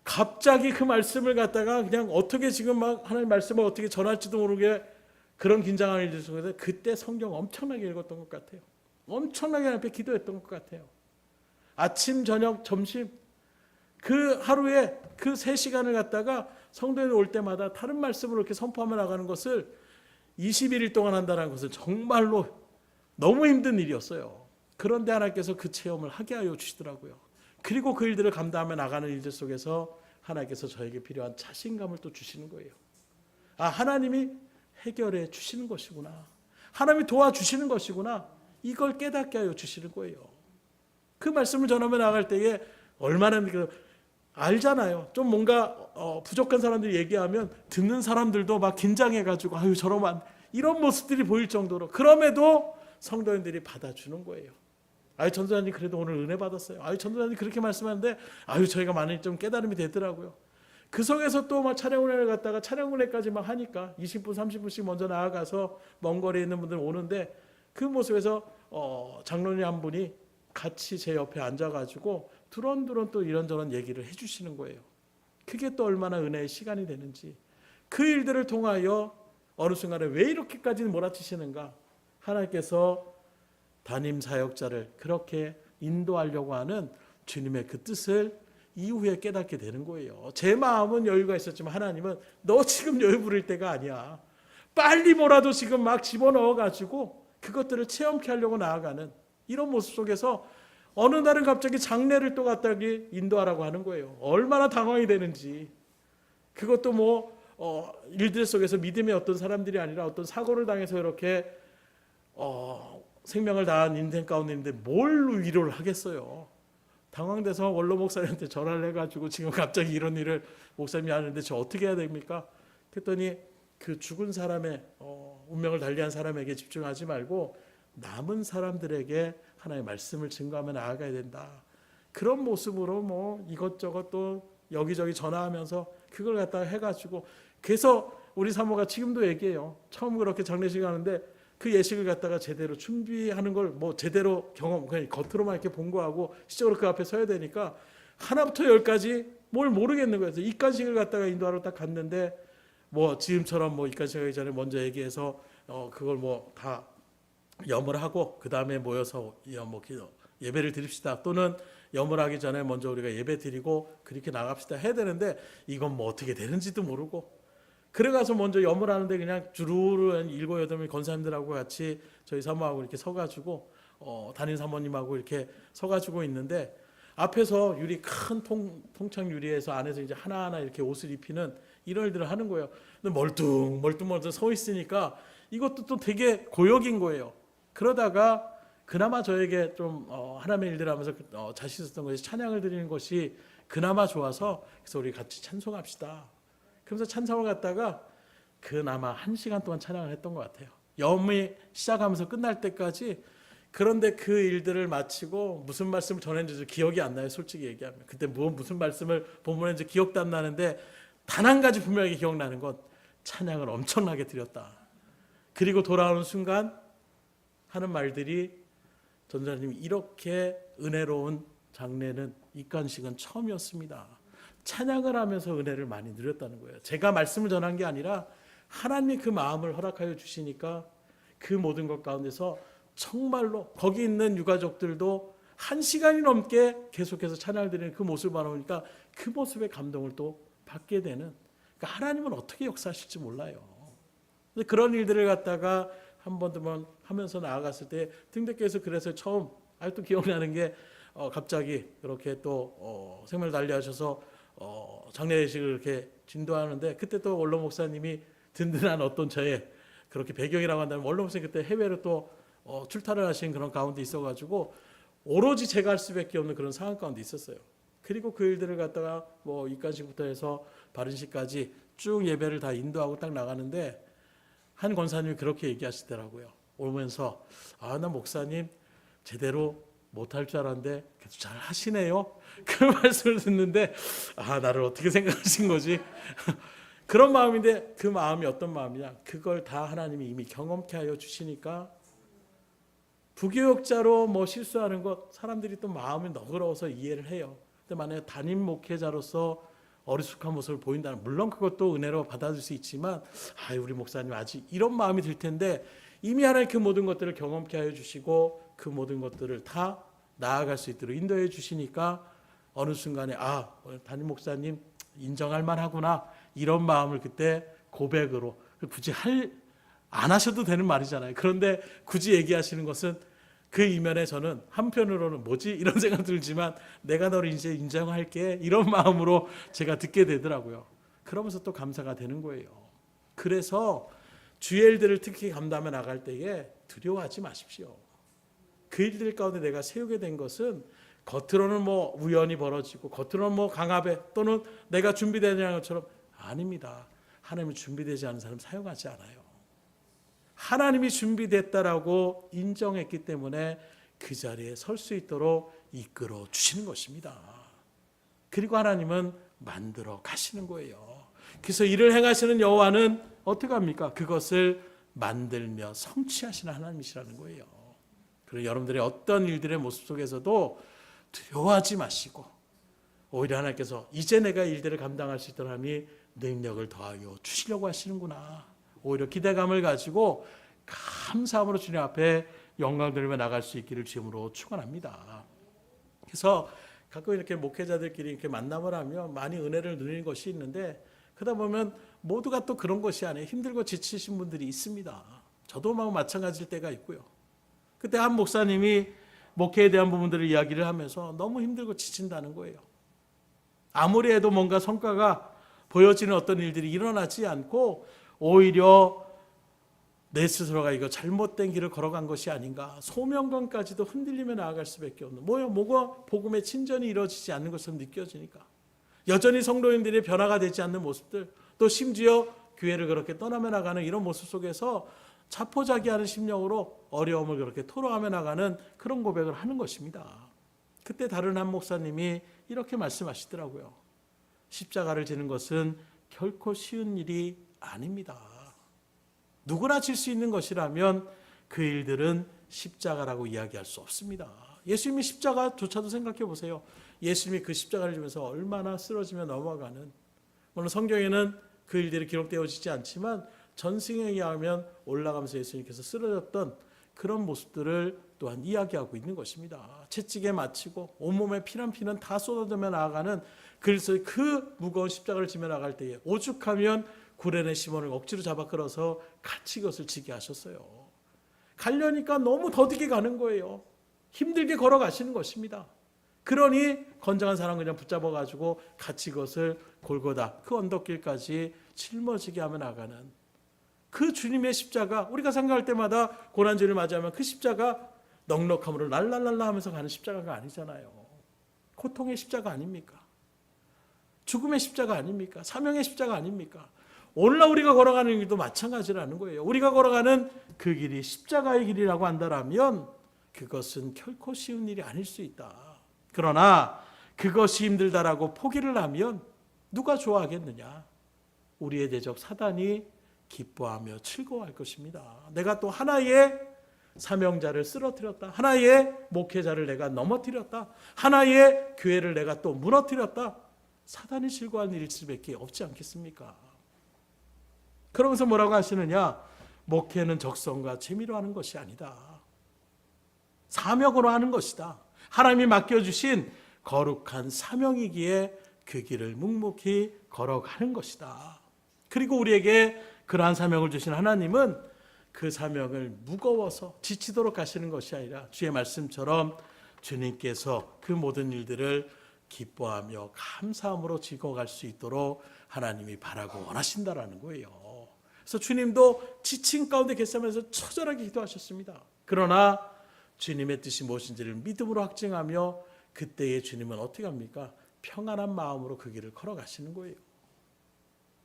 갑자기 그 말씀을 갖다가 그냥 어떻게 지금 막 하나님 말씀을 어떻게 전할지도 모르게 그런 긴장한 일들 속에서 그때 성경 엄청나게 읽었던 것 같아요. 엄청나게 하나님 앞에 기도했던 것 같아요. 아침, 저녁, 점심 그 하루에 그 3시간을 갖다가 성도에 올 때마다 다른 말씀으로 이렇게 선포하며 나가는 것을 21일 동안 한다는 것은 정말로 너무 힘든 일이었어요. 그런데 하나님께서 그 체험을 하게 하여 주시더라고요. 그리고 그 일들을 감당하며 나가는 일들 속에서 하나님께서 저에게 필요한 자신감을 또 주시는 거예요. 하나님이 해결해 주시는 것이구나. 하나님이 도와주시는 것이구나. 이걸 깨닫게 하여 주시는 거예요. 그 말씀을 전하며 나갈 때에 얼마나 알잖아요. 좀 뭔가 부족한 사람들이 얘기하면 듣는 사람들도 막 긴장해가지고 저러면 이런 모습들이 보일 정도로 그럼에도 성도님들이 받아주는 거예요. 전도사님 그래도 오늘 은혜 받았어요. 전도사님 그렇게 말씀하는데 저희가 많이 좀 깨달음이 되더라고요. 그 속에서 또 막 차량운행을 갔다가 차량운행까지 막 하니까 20분 30분씩 먼저 나아가서 먼 거리에 있는 분들 오는데 그 모습에서 장로님 한 분이 같이 제 옆에 앉아가지고 두런두런 또 이런저런 얘기를 해주시는 거예요. 그게 또 얼마나 은혜의 시간이 되는지 그 일들을 통하여 어느 순간에 왜 이렇게까지 몰아치시는가 하나님께서 담임 사역자를 그렇게 인도하려고 하는 주님의 그 뜻을 이후에 깨닫게 되는 거예요. 제 마음은 여유가 있었지만 하나님은 너 지금 여유 부릴 때가 아니야. 빨리 뭐라도 지금 막 집어넣어가지고 그것들을 체험케 하려고 나아가는 이런 모습 속에서 어느 날은 갑자기 장례를 또 갖다 인도하라고 하는 거예요. 얼마나 당황이 되는지. 그것도 일들 속에서 믿음의 어떤 사람들이 아니라 어떤 사고를 당해서 이렇게 생명을 다한 인생 가운데 있는데 뭘 위로를 하겠어요. 당황돼서 원로 목사님한테 전화를 해가지고 지금 갑자기 이런 일을 목사님이 하는데 저 어떻게 해야 됩니까? 그랬더니 그 죽은 사람의 운명을 달리한 사람에게 집중하지 말고 남은 사람들에게 하나님의 말씀을 증거하며 나아가야 된다. 그런 모습으로 이것저것 또 여기저기 전화하면서 그걸 갖다가 해가지고 그래서 우리 사모가 지금도 얘기해요. 처음 그렇게 장례식 하는데 그 예식을 갖다가 제대로 준비하는 걸 제대로 그냥 겉으로만 이렇게 본 거하고 실제로 그 앞에 서야 되니까 하나부터 열까지 뭘 모르겠는 거예요. 입간식을 갖다가 인도하러 딱 갔는데 지금처럼 입간식 하기 전에 먼저 얘기해서 그걸 다 염을 하고 그 다음에 모여서 예배를 드립시다. 또는 염을 하기 전에 먼저 우리가 예배 드리고 그렇게 나갑시다 해야 되는데 이건 어떻게 되는지도 모르고 그래가서 먼저 염을 하는데 그냥 주르르 한 7, 8명 권사님들하고 같이 저희 사모하고 이렇게 서가지고 담임 사모님하고 이렇게 서가지고 있는데 앞에서 유리 큰 통창 유리에서 안에서 이제 하나하나 이렇게 옷을 입히는 이런 일들을 하는 거예요. 근데 멀뚱멀뚱 서 있으니까 이것도 또 되게 고역인 거예요. 그러다가 그나마 저에게 좀 하나님의 일들을 하면서 자신 있었던 것이 찬양을 드리는 것이 그나마 좋아서 그래서 우리 같이 찬송합시다. 그러면서 찬송을 갔다가 그나마 1시간 동안 찬양을 했던 것 같아요. 염이 시작하면서 끝날 때까지. 그런데 그 일들을 마치고 무슨 말씀을 전했는지 기억이 안 나요. 솔직히 얘기하면. 그때 무슨 말씀을 본문했는지 기억도 안 나는데 단 한 가지 분명하게 기억나는 건 찬양을 엄청나게 드렸다. 그리고 돌아오는 순간 하는 말들이 전도사님이 이렇게 은혜로운 장례는 입관식은 처음이었습니다. 찬양을 하면서 은혜를 많이 누렸다는 거예요. 제가 말씀을 전한 게 아니라 하나님이 그 마음을 허락하여 주시니까 그 모든 것 가운데서 정말로 거기 있는 유가족들도 1시간이 넘게 계속해서 찬양을 드리는 그 모습을 바라보니까 그 모습에 감동을 또 받게 되는, 그러니까 하나님은 어떻게 역사하실지 몰라요. 근데 그런 일들을 갖다가 한 번 두 번 하면서 나아갔을 때 등대교에서 그래서 처음 아직도 기억나는 게 갑자기 이렇게 또 생명을 달리하셔서 장례 예식을 이렇게 진도하는데 그때 또 원로 목사님이 든든한 어떤 저의 그렇게 배경이라고 한다면 원로 목사님 그때 해외로 또 출타를 하신 그런 가운데 있어가지고 오로지 제가 할 수밖에 없는 그런 상황 가운데 있었어요. 그리고 그 일들을 갖다가 뭐 입관식부터 해서 바른식까지 쭉 예배를 다 인도하고 딱 나가는데 한 권사님이 그렇게 얘기하시더라고요. 오면서 나 목사님 제대로 못할 줄 알았는데 그래도 잘 하시네요. 그 말씀을 듣는데 나를 어떻게 생각하신 거지? 그런 마음인데 그 마음이 어떤 마음이냐? 그걸 다 하나님이 이미 경험케 하여 주시니까 부교역자로 뭐 실수하는 것 사람들이 또 마음이 너그러워서 이해를 해요. 근데 만약에 담임 목회자로서 어리숙한 모습을 보인다면 물론 그것도 은혜로 받아줄 수 있지만 우리 목사님 아직 이런 마음이 들 텐데 이미 하나님 그 모든 것들을 경험케 하여 주시고 그 모든 것들을 다 나아갈 수 있도록 인도해 주시니까 어느 순간에 담임 목사님 인정할 만하구나 이런 마음을 그때 고백으로 굳이 안 하셔도 되는 말이잖아요. 그런데 굳이 얘기하시는 것은 그 이면에 저는 한편으로는 뭐지? 이런 생각 들지만 내가 너를 이제 인정할게 이런 마음으로 제가 듣게 되더라고요. 그러면서 또 감사가 되는 거예요. 그래서 주의 일들을 특히 감당해 나갈 때에 두려워하지 마십시오. 그 일들 가운데 내가 세우게 된 것은 겉으로는 뭐 우연히 벌어지고 겉으로는 뭐 강압에 또는 내가 준비되는 것처럼 아닙니다. 하나님은 준비되지 않은 사람 사용하지 않아요. 하나님이 준비됐다라고 인정했기 때문에 그 자리에 설 수 있도록 이끌어 주시는 것입니다. 그리고 하나님은 만들어 가시는 거예요. 그래서 이를 행하시는 여호와는 어떻게 합니까? 그것을 만들며 성취하시는 하나님이시라는 거예요. 그리고 여러분들의 어떤 일들의 모습 속에서도 두려워하지 마시고 오히려 하나님께서 이제 내가 일들을 감당할 수 있도록 하니 능력을 더하여 주시려고 하시는구나. 오히려 기대감을 가지고 감사함으로 주님 앞에 영광 돌리며 나갈 수 있기를 주님으로 축원합니다. 그래서 가끔 이렇게 목회자들끼리 이렇게 만남을 하면 많이 은혜를 누리는 것이 있는데 그러다 보면 모두가 또 그런 것이 아니에요. 힘들고 지치신 분들이 있습니다. 저도 마찬가지일 때가 있고요. 그때 한 목사님이 목회에 대한 부분들을 이야기를 하면서 너무 힘들고 지친다는 거예요. 아무리 해도 뭔가 성과가 보여지는 어떤 일들이 일어나지 않고 오히려 내 스스로가 이거 잘못된 길을 걸어간 것이 아닌가, 소명감까지도 흔들리며 나아갈 수밖에 없는, 뭐가 복음의 친전이 이루어지지 않는 것처럼 느껴지니까 여전히 성도님들이 변화가 되지 않는 모습들, 또 심지어 교회를 그렇게 떠나며 나가는 이런 모습 속에서 자포자기하는 심령으로 어려움을 그렇게 토로하며 나가는 그런 고백을 하는 것입니다. 그때 다른 한 목사님이 이렇게 말씀하시더라고요. 십자가를 지는 것은 결코 쉬운 일이 아닙니다. 누구나 질 수 있는 것이라면 그 일들은 십자가라고 이야기할 수 없습니다. 예수님이 십자가조차도 생각해 보세요. 예수님이 그 십자가를 지면서 얼마나 쓰러지며 넘어가는, 물론 성경에는 그 일들이 기록되어지지 않지만 전승에 의하면 올라가면서 예수님께서 쓰러졌던 그런 모습들을 또한 이야기하고 있는 것입니다. 채찍에 맞히고 온몸에 피난 다 쏟아지며 나아가는, 그래서 그 무거운 십자가를 지며 나갈 때에 오죽하면 구레네 시몬을 억지로 잡아 끌어서 같이 이것을 지게 하셨어요. 가려니까 너무 더디게 가는 거예요. 힘들게 걸어가시는 것입니다. 그러니 건장한 사람 그냥 붙잡아가지고 같이 그것을 골고다 그 언덕길까지 짊어지게 하며 나가는 그 주님의 십자가, 우리가 생각할 때마다 고난주를 맞이하면 그 십자가 넉넉함으로 랄랄랄라 하면서 가는 십자가가 아니잖아요. 고통의 십자가 아닙니까? 죽음의 십자가 아닙니까? 사명의 십자가 아닙니까? 오늘날 우리가 걸어가는 길도 마찬가지라는 거예요. 우리가 걸어가는 그 길이 십자가의 길이라고 한다면 그것은 결코 쉬운 일이 아닐 수 있다. 그러나 그것이 힘들다라고 포기를 하면 누가 좋아하겠느냐? 우리의 대적 사단이 기뻐하며 즐거워할 것입니다. 내가 또 하나의 사명자를 쓰러뜨렸다. 하나의 목회자를 내가 넘어뜨렸다. 하나의 교회를 내가 또 무너뜨렸다. 사단이 즐거워할 일일 수밖에 없지 않겠습니까? 그러면서 뭐라고 하시느냐? 목회는 적성과 재미로 하는 것이 아니다. 사명으로 하는 것이다. 하나님이 맡겨주신 거룩한 사명이기에 그 길을 묵묵히 걸어가는 것이다. 그리고 우리에게 그러한 사명을 주신 하나님은 그 사명을 무거워서 지치도록 하시는 것이 아니라 주의 말씀처럼 주님께서 그 모든 일들을 기뻐하며 감사함으로 지고갈 수 있도록 하나님이 바라고 원하신다라는 거예요. 그래서 주님도 지친 가운데 겟세마네에서 처절하게 기도하셨습니다. 그러나 주님의 뜻이 무엇인지를 믿음으로 확증하며 그때의 주님은 어떻게 합니까? 평안한 마음으로 그 길을 걸어가시는 거예요.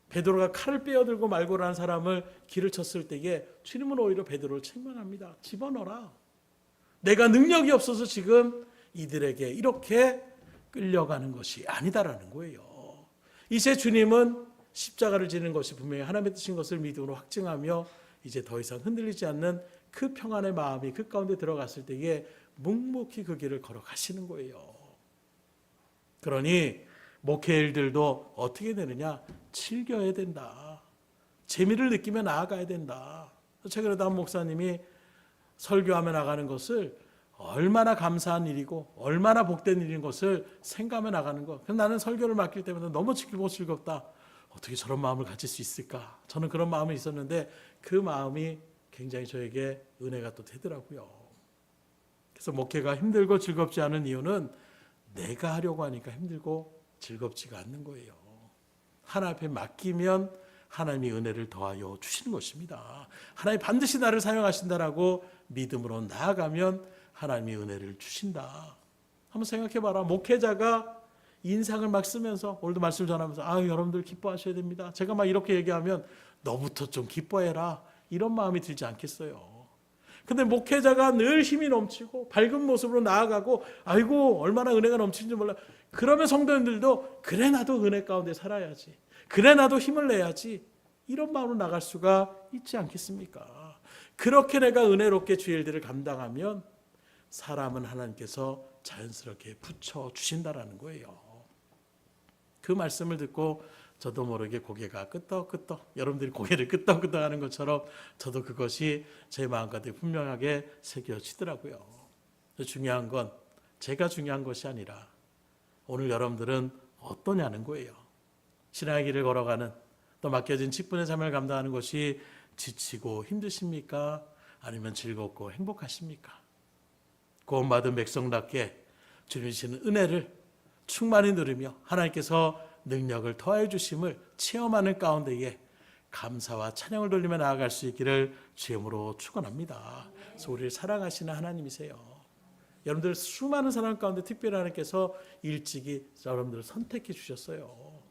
베드로가 칼을 빼어들고 말고라는 사람을 길을 쳤을 때에 주님은 오히려 베드로를 책망합니다. 집어넣어라. 내가 능력이 없어서 지금 이들에게 이렇게 끌려가는 것이 아니다라는 거예요. 이제 주님은 십자가를 지는 것이 분명히 하나님의 뜻인 것을 믿음으로 확증하며 이제 더 이상 흔들리지 않는 그 평안의 마음이 그 가운데 들어갔을 때에 묵묵히 그 길을 걸어가시는 거예요. 그러니 목회 일들도 어떻게 되느냐? 즐겨야 된다. 재미를 느끼며 나아가야 된다. 최근에도 한 목사님이 설교하며 나가는 것을 얼마나 감사한 일이고 얼마나 복된 일인 것을 생각하며 나가는 것. 나는 설교를 맡길 때마다 너무 즐겁다. 어떻게 저런 마음을 가질 수 있을까? 저는 그런 마음이 있었는데 그 마음이 굉장히 저에게 은혜가 또 되더라고요. 그래서 목회가 힘들고 즐겁지 않은 이유는 내가 하려고 하니까 힘들고 즐겁지가 않는 거예요. 하나님 앞에 맡기면 하나님이 은혜를 더하여 주시는 것입니다. 하나님이 반드시 나를 사용하신다라고 믿음으로 나아가면 하나님이 은혜를 주신다. 한번 생각해봐라. 목회자가 인상을 막 쓰면서 오늘도 말씀을 전하면서 여러분들 기뻐하셔야 됩니다. 제가 막 이렇게 얘기하면 너부터 좀 기뻐해라. 이런 마음이 들지 않겠어요. 근데 목회자가 늘 힘이 넘치고 밝은 모습으로 나아가고 아이고 얼마나 은혜가 넘치는지 몰라. 그러면 성도님들도 그래 나도 은혜 가운데 살아야지. 그래 나도 힘을 내야지. 이런 마음으로 나갈 수가 있지 않겠습니까? 그렇게 내가 은혜롭게 주의 일들을 감당하면 사람은 하나님께서 자연스럽게 붙여주신다라는 거예요. 그 말씀을 듣고 저도 모르게 고개가 끄덕끄덕, 여러분들이 고개를 끄덕끄덕 하는 것처럼 저도 그것이 제 마음가운데 분명하게 새겨지더라고요. 중요한 건 제가 중요한 것이 아니라 오늘 여러분들은 어떠냐는 거예요. 신앙의 길을 걸어가는 또 맡겨진 직분의 삶을 감당하는 것이 지치고 힘드십니까? 아니면 즐겁고 행복하십니까? 구원받은 백성답게 주님 주시는 은혜를 충만히 누리며 하나님께서 능력을 더해 주심을 체험하는 가운데에 감사와 찬양을 돌리며 나아갈 수 있기를 주님으로 축원합니다. 그래서 우리를 사랑하시는 하나님이세요. 여러분들 수많은 사람 가운데 특별히 하나님께서 일찍이 여러분들을 선택해 주셨어요.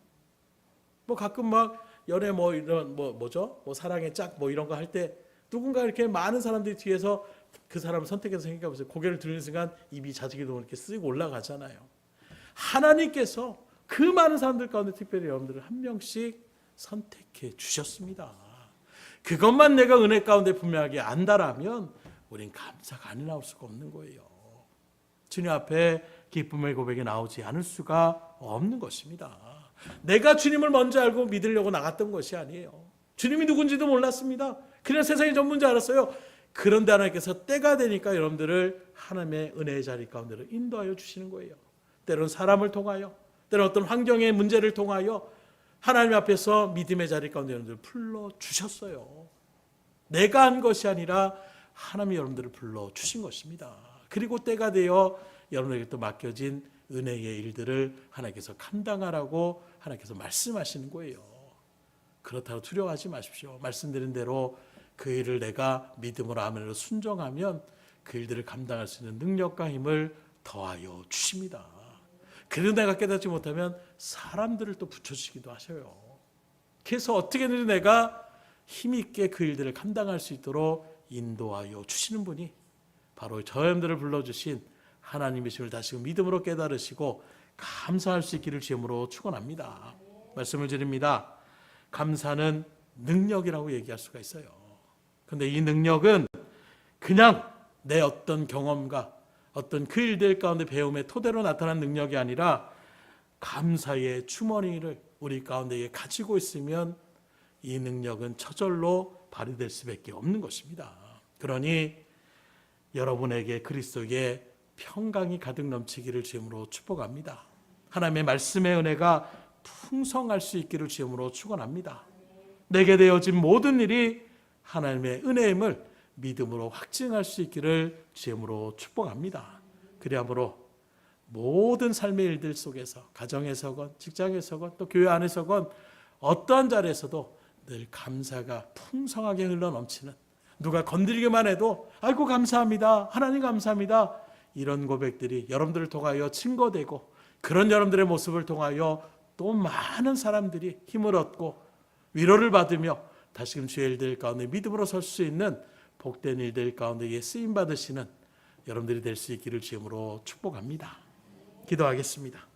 뭐 가끔 막 연애 뭐 이런 뭐죠? 뭐 사랑의 짝 뭐 이런 거 할 때 누군가 이렇게 많은 사람들이 뒤에서 그 사람을 선택해서 생각해 보세요. 고개를 들리는 순간 입이 자지기도 이렇게 쓰고 올라가잖아요. 하나님께서 그 많은 사람들 가운데 특별히 여러분들을 한 명씩 선택해 주셨습니다. 그것만 내가 은혜 가운데 분명하게 안다라면 우린 감사가 안 나올 수가 없는 거예요. 주님 앞에 기쁨의 고백이 나오지 않을 수가 없는 것입니다. 내가 주님을 먼저 알고 믿으려고 나갔던 것이 아니에요. 주님이 누군지도 몰랐습니다. 그냥 세상의 전문지 알았어요. 그런데 하나님께서 때가 되니까 여러분들을 하나님의 은혜의 자리 가운데로 인도하여 주시는 거예요. 때로는 사람을 통하여, 때로는 어떤 환경의 문제를 통하여 하나님 앞에서 믿음의 자리 가운데 여러분들을 불러주셨어요. 내가 한 것이 아니라 하나님이 여러분들을 불러주신 것입니다. 그리고 때가 되어 여러분에게 또 맡겨진 은혜의 일들을 하나님께서 감당하라고 하나님께서 말씀하시는 거예요. 그렇다고 두려워하지 마십시오. 말씀드린 대로 그 일을 내가 믿음으로 아멘으로 순종하면 그 일들을 감당할 수 있는 능력과 힘을 더하여 주십니다. 그래도 내가 깨닫지 못하면 사람들을 또 붙여주시기도 하셔요. 그래서 어떻게든 내가 힘있게 그 일들을 감당할 수 있도록 인도하여 주시는 분이 바로 저 여러분들을 불러주신 하나님이심을 다시금 믿음으로 깨달으시고 감사할 수 있기를 주님으로 축원합니다. 말씀을 드립니다. 감사는 능력이라고 얘기할 수가 있어요. 그런데 이 능력은 그냥 내 어떤 경험과 어떤 그 일들 가운데 배움의 토대로 나타난 능력이 아니라 감사의 주머니를 우리 가운데 가지고 있으면 이 능력은 저절로 발휘될 수밖에 없는 것입니다. 그러니 여러분에게 그리스도의 평강이 가득 넘치기를 주님으로 축복합니다. 하나님의 말씀의 은혜가 풍성할 수 있기를 주님으로 축원합니다. 내게 되어진 모든 일이 하나님의 은혜임을 믿음으로 확증할 수 있기를 주님으로 축복합니다. 그리함으로 모든 삶의 일들 속에서 가정에서건 직장에서건 또 교회 안에서건 어떠한 자리에서도 늘 감사가 풍성하게 흘러넘치는, 누가 건드리기만 해도 아이고 감사합니다, 하나님 감사합니다, 이런 고백들이 여러분들을 통하여 증거되고 그런 여러분들의 모습을 통하여 또 많은 사람들이 힘을 얻고 위로를 받으며 다시금 주의 일들 가운데 믿음으로 설 수 있는 복된 일들 가운데 쓰임 받으시는 여러분들이 될 수 있기를 주님으로 축복합니다. 기도하겠습니다.